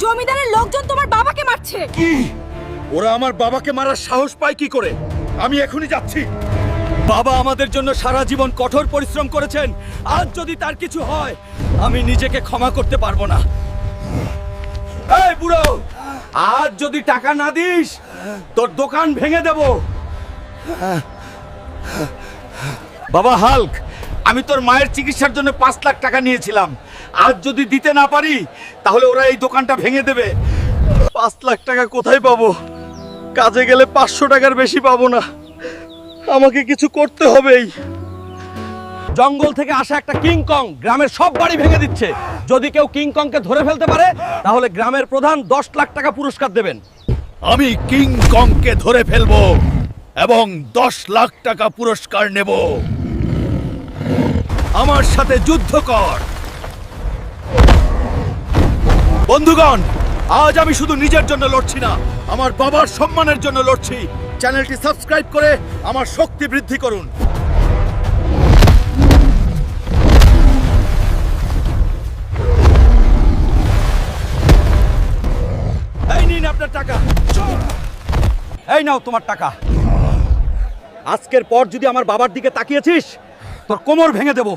জমিদারের লোকজন তোমার বাবাকে মারছে। কি? ওরা আমার বাবাকে মারার সাহস পায় কি করে? আমি এখনই যাচ্ছি। বাবা আমাদের জন্য সারা জীবন কঠোর পরিশ্রম করেছেন। আজ যদি তার কিছু হয়, আমি নিজেকে ক্ষমা করতে পারবো না। এই বুড়ো, আজ যদি টাকা না দিস, তোর দোকান ভেঙে দেব। বাবা হাল্ক, আমি তোর মায়ের চিকিৎসার জন্য 5 লাখ টাকা নিয়েছিলাম। আজ যদি দিতে না পারি, তাহলে ওরা এই দোকানটা ভেঙে দেবে। 5 লাখ টাকা কোথায় পাবো? কাজে গেলে 500 টাকার বেশি পাবো না। আমাকে কিছু করতে হবেই। জঙ্গল থেকে আসা একটা কিং কং গ্রামের সব বাড়ি ভেঙে দিচ্ছে। যদি কেউ কিং কংকে ধরে ফেলতে পারে, তাহলে গ্রামের প্রধান 10 লাখ টাকা পুরস্কার দেবেন। আমি কিং কংকে ধরে ফেলবো এবং 10 লাখ টাকা পুরস্কার নেব। আমার সাথে যুদ্ধ কর। বন্ধুগণ, আজ আমি শুধু নিজের জন্য লড়ছি না, আমার বাবার সম্মানের জন্য লড়ছি। চ্যানেলটি সাবস্ক্রাইব করে আমার শক্তি বৃদ্ধি করুন। এই নিন আপনার টাকা। এই নাও তোমার টাকা। আজকের পর যদি আমার বাবার দিকে তাকিয়েছিস, তোর কোমর ভেঙে দেব।